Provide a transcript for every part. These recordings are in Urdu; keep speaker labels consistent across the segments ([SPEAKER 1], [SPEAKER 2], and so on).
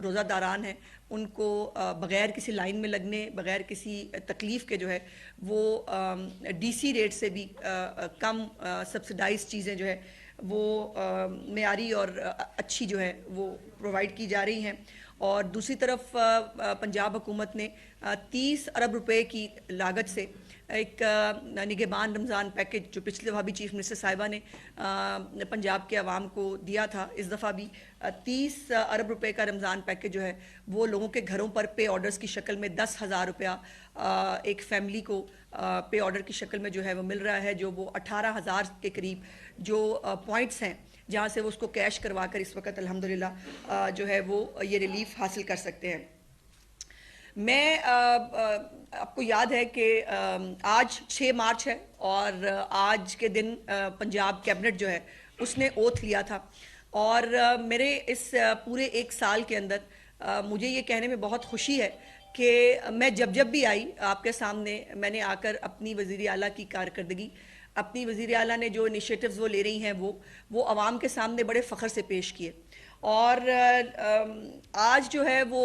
[SPEAKER 1] روزہ داران ہیں ان کو بغیر کسی لائن میں لگنے، بغیر کسی تکلیف کے جو ہے وہ ڈی سی ریٹ سے بھی کم سبسڈائز چیزیں جو ہے وہ معیاری اور اچھی جو ہے وہ پرووائڈ کی جا رہی ہیں. اور دوسری طرف پنجاب حکومت نے 30 ارب روپے کی لاگت سے ایک نگہبان رمضان پیکج جو پچھلی دفعہ بھی چیف منسٹر صاحبہ نے پنجاب کے عوام کو دیا تھا، اس دفعہ بھی 30 ارب روپے کا رمضان پیکج جو ہے وہ لوگوں کے گھروں پر پے آرڈرز کی شکل میں 10,000 روپیہ ایک فیملی کو پے آرڈر کی شکل میں جو ہے وہ مل رہا ہے، جو وہ 18,000 کے قریب جو پوائنٹس ہیں جہاں سے وہ اس کو کیش کروا کر اس وقت الحمدللہ جو ہے وہ یہ ریلیف حاصل کر سکتے ہیں. میں آپ کو یاد ہے کہ آج 6 مارچ ہے اور آج کے دن پنجاب کیبنٹ جو ہے اس نے اوتھ لیا تھا، اور میرے اس پورے 1 سال کے اندر مجھے یہ کہنے میں بہت خوشی ہے کہ میں جب بھی آئی آپ کے سامنے میں نے آ کر اپنی وزیر اعلیٰ کی کارکردگی، اپنی وزیر اعلیٰ نے جو انیشیٹوز وہ لے رہی ہیں وہ عوام کے سامنے بڑے فخر سے پیش کیے. اور آج جو ہے وہ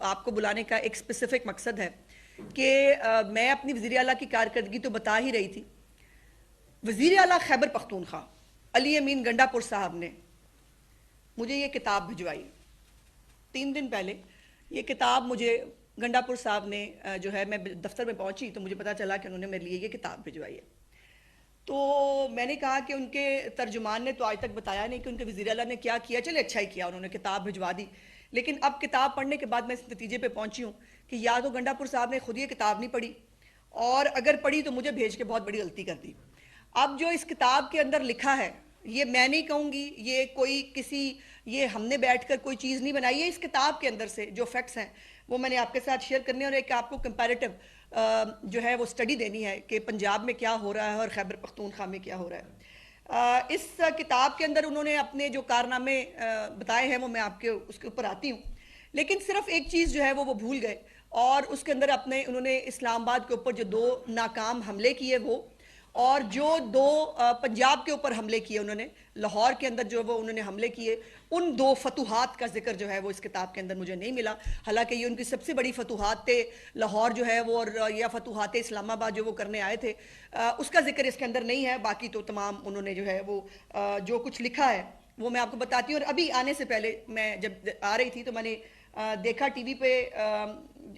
[SPEAKER 1] آپ کو بلانے کا ایک اسپیسیفک مقصد ہے کہ میں اپنی وزیر اعلیٰ کی کارکردگی تو بتا ہی رہی تھی. وزیر اعلیٰ خیبر پختونخوا علی امین گنڈا پور صاحب نے مجھے یہ کتاب بھجوائی 3 دن پہلے. یہ کتاب مجھے گنڈا پور صاحب نے جو ہے، میں دفتر میں پہنچی تو مجھے پتا چلا کہ انہوں نے میرے لیے یہ کتاب بھجوائی ہے. تو میں نے کہا کہ ان کے ترجمان نے تو آج تک بتایا نہیں کہ ان کے وزیر اعلیٰ نے کیا کیا. چلے اچھا ہی کیا انہوں نے کتاب بھجوا دی، لیکن اب کتاب پڑھنے کے بعد میں اس نتیجے پہ پہنچی ہوں کہ یا تو گنڈا پور صاحب نے خود یہ کتاب نہیں پڑھی، اور اگر پڑھی تو مجھے بھیج کے بہت بڑی غلطی کر دی. اب جو اس کتاب کے اندر لکھا ہے یہ میں نہیں کہوں گی، یہ کوئی یہ ہم نے بیٹھ کر کوئی چیز نہیں بنائی ہے. اس کتاب کے اندر سے جو فیکٹس ہیں وہ میں نے آپ کے ساتھ شیئر کرنے، اور ایک آپ کو کمپیریٹو جو ہے وہ اسٹڈی دینی ہے کہ پنجاب میں کیا ہو رہا ہے اور خیبر پختونخوا میں کیا ہو رہا ہے. اس کتاب کے اندر انہوں نے اپنے جو کارنامے بتائے ہیں وہ میں آپ کے اس کے اوپر آتی ہوں، لیکن صرف ایک چیز جو ہے وہ بھول گئے، اور اس کے اندر انہوں نے اسلام آباد کے اوپر جو 2 ناکام حملے کیے وہ، اور جو 2 پنجاب کے اوپر حملے کیے انہوں نے، لاہور کے اندر جو وہ انہوں نے حملے کیے، ان 2 فتوحات کا ذکر جو ہے وہ اس کتاب کے اندر مجھے نہیں ملا. حالانکہ یہ ان کی سب سے بڑی فتوحات تھے، لاہور جو ہے وہ، اور یا فتوحات اسلام آباد جو وہ کرنے آئے تھے، اس کا ذکر اس کے اندر نہیں ہے. باقی تو تمام انہوں نے جو ہے وہ جو کچھ لکھا ہے وہ میں آپ کو بتاتی ہوں. اور ابھی آنے سے پہلے میں جب آ رہی تھی تو میں نے دیکھا ٹی وی پہ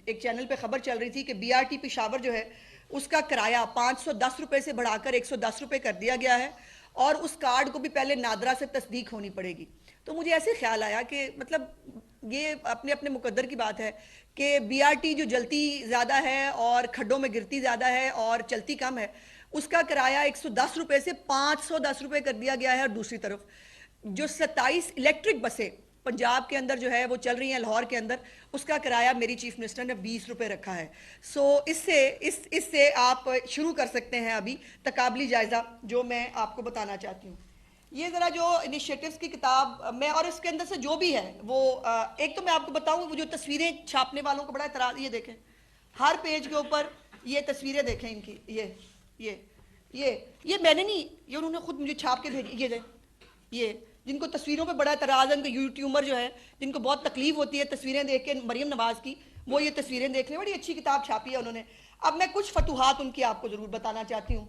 [SPEAKER 1] ایک چینل پہ خبر چل رہی تھی کہ BRT پشاور جو ہے اس کا کرایہ 510 روپے سے بڑھا کر 110 روپے کر دیا گیا ہے، اور اس کارڈ کو بھی پہلے نادرا سے تصدیق ہونی پڑے گی. تو مجھے ایسے خیال آیا کہ مطلب یہ اپنے مقدر کی بات ہے کہ BRT جو جلتی زیادہ ہے اور کھڈوں میں گرتی زیادہ ہے اور چلتی کم ہے، اس کا کرایہ 110 روپے سے 510 روپے کر دیا گیا ہے. اور دوسری طرف جو 27 الیکٹرک بسیں پنجاب کے اندر جو ہے وہ چل رہی ہیں لاہور کے اندر، اس کا کرایہ میری چیف منسٹر نے 20 روپے رکھا ہے. سو اس سے آپ شروع کر سکتے ہیں ابھی تقابلی جائزہ جو میں آپ کو بتانا چاہتی ہوں. یہ ذرا جو انیشیٹوز کی کتاب میں، اور اس کے اندر سے جو بھی ہے وہ ایک تو میں آپ کو بتاؤں، وہ جو تصویریں چھاپنے والوں کو بڑا اعتراض، یہ دیکھیں ہر پیج کے اوپر یہ تصویریں دیکھیں ان کی، یہ میں نے نہیں، یہ انہوں نے خود مجھے چھاپ کے بھیجی. یہ جن کو تصویروں پہ بڑا اعتراض ہے، ان کے یوٹیوبر جو ہے جن کو بہت تکلیف ہوتی ہے تصویریں دیکھ کے مریم نواز کی، وہ یہ تصویریں دیکھ لیں. بڑی اچھی کتاب چھاپی ہے انہوں نے. اب میں کچھ فتوحات ان کی آپ کو ضرور بتانا چاہتی ہوں.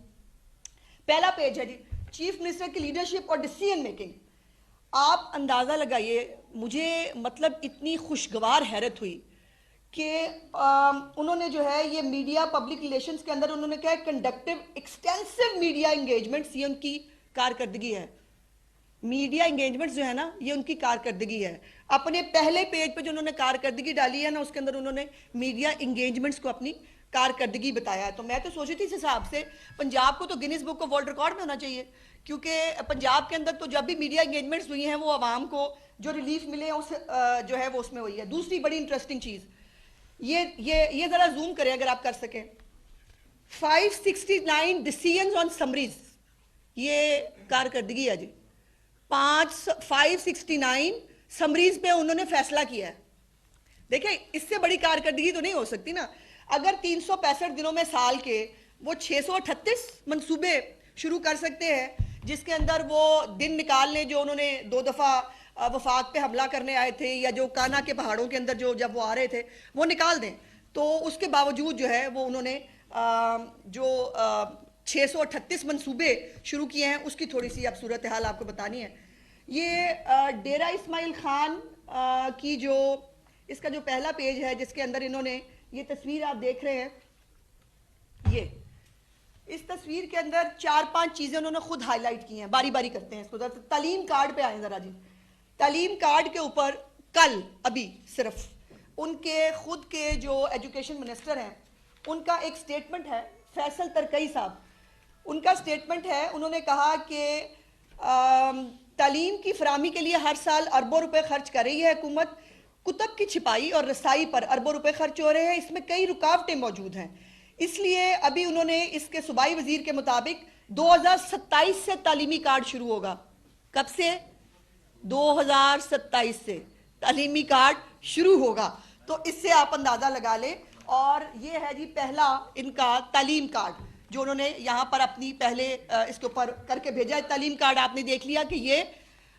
[SPEAKER 1] پہلا پیج ہے جی، چیف منسٹر کی لیڈرشپ اور ڈیسیژن میکنگ. آپ اندازہ لگائیے، مجھے مطلب اتنی خوشگوار حیرت ہوئی کہ انہوں نے جو ہے یہ میڈیا پبلک ریلیشنز کے اندر انہوں نے کہا کنڈکٹیو ایکسٹینسو میڈیا انگیجمنٹس، یہ ان کی کارکردگی ہے. میڈیا انگیجمنٹس جو ہے نا یہ ان کی کارکردگی ہے. اپنے پہلے پیج پہ جو انہوں نے کارکردگی ڈالی ہے نا، اس کے اندر انہوں نے میڈیا انگیجمنٹس کو اپنی کارکردگی بتایا ہے. تو میں تو سوچی تھی اس حساب سے پنجاب کو تو Guinness book of world record میں ہونا چاہیے، کیونکہ پنجاب کے اندر تو جب بھی میڈیا انگیجمنٹس ہوئی ہیں وہ عوام کو جو ریلیف ملے اس جو ہے وہ اس میں ہوئی ہے. دوسری بڑی انٹرسٹنگ چیز یہ ذرا زوم کریں اگر آپ کر سکیں، 569 ڈیسیژنز آن سمریز، یہ کارکردگی ہے جی. 569 سمریز پہ انہوں نے فیصلہ کیا ہے. دیکھیں اس سے بڑی کارکردگی تو نہیں ہو سکتی نا. اگر 365 دنوں میں سال کے وہ 638 منصوبے شروع کر سکتے ہیں، جس کے اندر وہ دن نکال لیں جو انہوں نے 2 دفعہ وفاق پہ حملہ کرنے آئے تھے یا جو کانا کے پہاڑوں کے اندر جو جب وہ آ رہے تھے وہ نکال دیں. تو اس کے باوجود جو ہے وہ انہوں نے جو 638 منصوبے شروع کیے ہیں اس کی تھوڑی سی اب صورتحال آپ کو بتانی ہے. یہ ڈیرہ اسماعیل خان کی جو اس کا جو پہلا پیج ہے جس کے اندر انہوں نے یہ تصویر آپ دیکھ رہے ہیں, یہ اس تصویر کے اندر 4-5 چیزیں انہوں نے خود ہائی لائٹ کی ہیں. باری باری کرتے ہیں اس کو. تعلیم کارڈ پہ آئیں ذرا جی. تعلیم کارڈ کے اوپر کل ابھی صرف ان کے خود کے جو ایجوکیشن منسٹر ہیں ان کا ایک سٹیٹمنٹ ہے, فیصل ترکئی صاحب, ان کا سٹیٹمنٹ ہے. انہوں نے کہا کہ تعلیم کی فراہمی کے لیے ہر سال اربوں روپے خرچ کر رہی ہے حکومت. کتب کی چھپائی اور رسائی پر اربوں روپے خرچ ہو رہے ہیں, اس میں کئی رکاوٹیں موجود ہیں. اس لیے ابھی انہوں نے اس کے صوبائی وزیر کے مطابق 2027 سے تعلیمی کارڈ شروع ہوگا. کب سے؟ 2027 سے تعلیمی کارڈ شروع ہوگا. تو اس سے آپ اندازہ لگا لیں. اور یہ ہے جی پہلا ان کا تعلیم کارڈ جو انہوں نے یہاں پر اپنی پہلے اس کے اوپر کر کے بھیجا ہے. تعلیم کارڈ آپ نے دیکھ لیا کہ یہ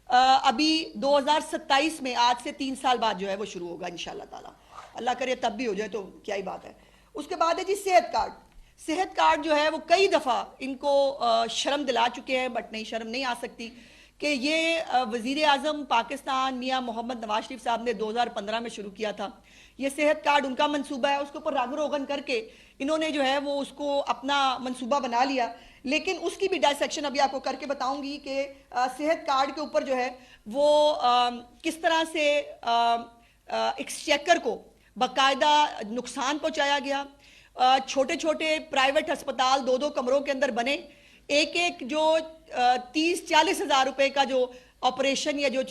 [SPEAKER 1] ابھی 2027 میں آج سے 3 سال بعد جو ہے وہ شروع ہوگا انشاءاللہ تعالی. اللہ کرے تب بھی ہو جائے تو کیا ہی بات ہے. اس کے بعد ہے جی صحت کارڈ. صحت کارڈ جو ہے وہ کئی دفعہ ان کو شرم دلا چکے ہیں, بٹ نہیں, شرم نہیں آ سکتی کہ یہ وزیر اعظم پاکستان میاں محمد نواز شریف صاحب نے 2015 میں شروع کیا تھا. یہ صحت کارڈ ان کا منصوبہ ہے. اس کے اوپر راگ روغن کر کے انہوں نے جو ہے وہ اس کو اپنا منصوبہ بنا لیا. لیکن اس کی بھی ڈائسیکشن ابھی آپ کو کر کے بتاؤں گی کہ صحت کارڈ کے اوپر جو ہے وہ کس طرح سے ایکسچیکر کو باقاعدہ نقصان پہنچایا گیا. چھوٹے چھوٹے پرائیویٹ ہسپتال 2-2 کمروں کے اندر بنے. ایک جو 30-40 ہزار روپے کا جو آپریشن یا جو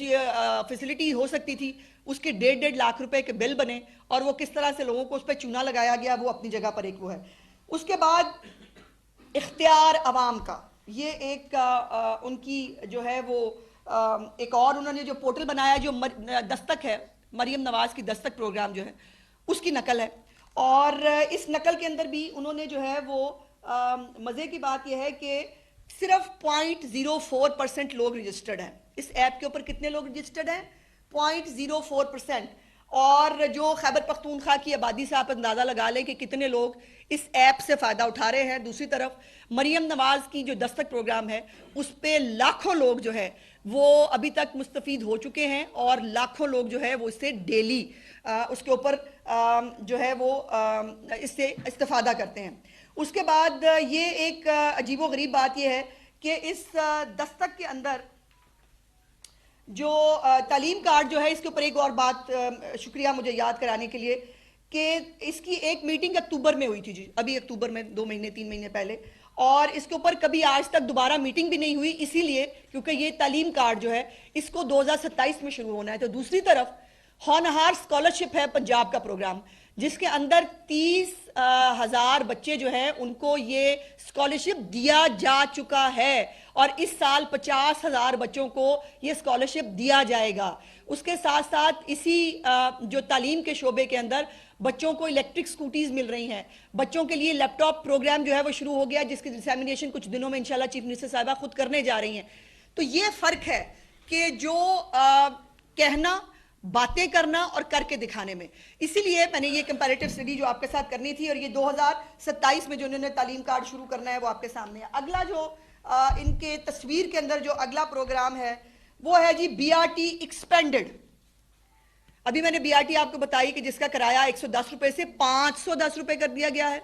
[SPEAKER 1] فیسلٹی ہو سکتی تھی اس کے 1.5 لاکھ روپے کے بل بنے, اور وہ کس طرح سے لوگوں کو اس پہ چونا لگایا گیا وہ اپنی جگہ پر ایک وہ ہے. اس کے بعد اختیار عوام کا, یہ ایک ان کی جو ہے وہ ایک اور انہوں نے جو پورٹل بنایا جو دستک ہے, مریم نواز کی دستک پروگرام جو ہے اس کی نقل ہے. اور اس نقل کے اندر بھی انہوں نے جو ہے وہ مزے کی بات یہ ہے کہ صرف 0.04% لوگ رجسٹرڈ ہیں اس ایپ کے اوپر. کتنے لوگ رجسٹرڈ ہیں؟ 0.04%. اور جو خیبر پختونخوا کی آبادی سے آپ اندازہ لگا لیں کہ کتنے لوگ اس ایپ سے فائدہ اٹھا رہے ہیں. دوسری طرف مریم نواز کی جو دستک پروگرام ہے اس پہ لاکھوں لوگ جو ہے وہ ابھی تک مستفید ہو چکے ہیں, اور لاکھوں لوگ جو ہے وہ اس سے ڈیلی اس کے اوپر جو ہے وہ اس سے استفادہ کرتے ہیں. اس کے بعد یہ ایک عجیب و غریب بات یہ ہے کہ اس دستک کے اندر جو تعلیم کارڈ جو ہے اس کے اوپر ایک اور بات, شکریہ مجھے یاد کرانے کے لیے, کہ اس کی ایک میٹنگ اکتوبر میں ہوئی تھی جی, ابھی اکتوبر میں 2 مہینے 3 مہینے پہلے, اور اس کے اوپر کبھی آج تک دوبارہ میٹنگ بھی نہیں ہوئی, اسی لیے کیونکہ یہ تعلیم کارڈ جو ہے اس کو 2027 میں شروع ہونا ہے. تو دوسری طرف ہونہار اسکالرشپ ہے پنجاب کا پروگرام جس کے اندر 30,000 بچے جو ہیں ان کو یہ اسکالرشپ دیا جا چکا ہے, اور اس سال 50,000 بچوں کو یہ اسکالرشپ دیا جائے گا. اس کے ساتھ ساتھ اسی جو تعلیم کے شعبے کے اندر بچوں کو الیکٹرک سکوٹیز مل رہی ہیں. بچوں کے لیے لیپ ٹاپ پروگرام جو ہے وہ شروع ہو گیا جس کی ڈسیمینیشن کچھ دنوں میں انشاءاللہ چیف منسٹر صاحبہ خود کرنے جا رہی ہیں. تو یہ فرق ہے کہ جو کہنا, باتیں کرنا اور کر کے دکھانے میں. اسی لیے میں نے یہ کمپیریٹیو اسٹڈی جو آپ کے ساتھ کرنی تھی, اور یہ 2027 میں جو انہوں نے تعلیم کارڈ شروع کرنا ہے وہ آپ کے سامنے ہے. اگلا جو ان کے تصویر کے اندر جو اگلا پروگرام ہے وہ ہے جی BRT ایکسپینڈڈ. ابھی میں نے BRT آپ کو بتائی کہ جس کا کرایہ 110 روپے سے 510 روپے کر دیا گیا ہے,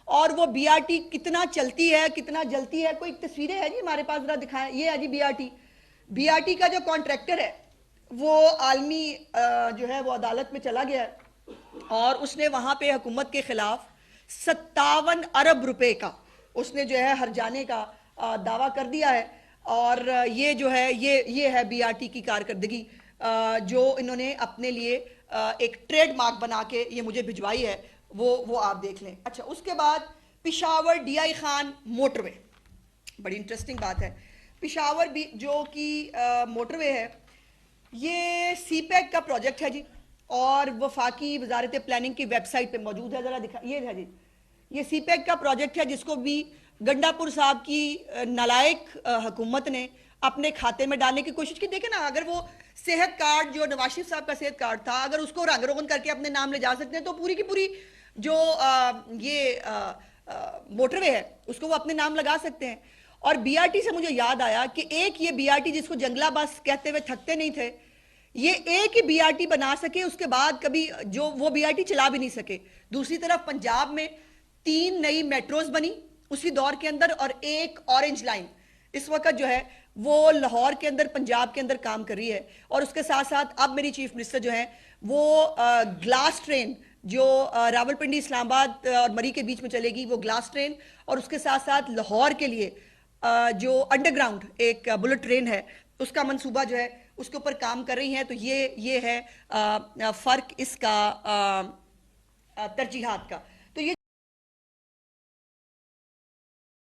[SPEAKER 1] اور وہ BRT کتنا چلتی ہے, کتنا جلتی ہے. کوئی تصویریں ہیں جی ہمارے پاس, ذرا دکھائیں. یہ ہے جی BRT کا جو کانٹریکٹر ہے وہ عالمی جو ہے وہ عدالت میں چلا گیا ہے, اور اس نے وہاں پہ حکومت کے خلاف 57 ارب روپے کا اس نے جو ہے ہرجانے کا دعویٰ کر دیا ہے. اور یہ جو ہے یہ ہے BRT کی کارکردگی جو انہوں نے اپنے لیے ایک ٹریڈ مارک بنا کے یہ مجھے بھجوائی ہے, وہ آپ دیکھ لیں. اچھا, اس کے بعد پشاور DI خان موٹر وے, بڑی انٹرسٹنگ بات ہے. پشاور بھی جو کی موٹر وے ہے یہ CPEC کا پروجیکٹ ہے جی, اور وفاقی وزارت پلاننگ کی ویب سائٹ پہ موجود ہے. ذرا دکھا, یہ ہے جی, یہ CPEC کا پروجیکٹ ہے جس کو بھی گنڈا پور صاحب کی نالائق حکومت نے اپنے کھاتے میں ڈالنے کی کوشش کی. دیکھیں نا, اگر وہ صحت کارڈ جو نواز شریف صاحب کا صحت کارڈ تھا، اگر اس کو رنگ روغن کر کے اپنے نام لے جا سکتے ہیں تو پوری کی پوری جو یہ موٹر وے ہے اس کو وہ اپنے نام لگا سکتے ہیں. اور بی آر ٹی سے مجھے یاد آیا کہ ایک یہ بی آر ٹی جس کو جنگلہ بس کہتے ہوئے تھکتے نہیں تھے، یہ ایک ہی بی آر ٹی بنا سکے، اس کے بعد کبھی جو وہ بی آر ٹی چلا بھی نہیں سکے. دوسری طرف پنجاب میں 3 نئی میٹروز بنی اسی دور کے اندر، اور ایک اورنج لائن اس وقت جو ہے وہ لاہور کے اندر پنجاب کے اندر کام کر رہی ہے. اور اس کے ساتھ ساتھ اب میری چیف منسٹر جو ہیں وہ گلاس ٹرین جو راول پنڈی اسلام آباد اور مری کے بیچ میں چلے گی، وہ گلاس ٹرین، اور اس کے ساتھ ساتھ لاہور کے لیے جو انڈر گراؤنڈ ایک بلٹ ٹرین ہے اس کا منصوبہ جو ہے اس کے اوپر کام کر رہی ہیں. تو یہ ہے فرق اس کا ترجیحات کا.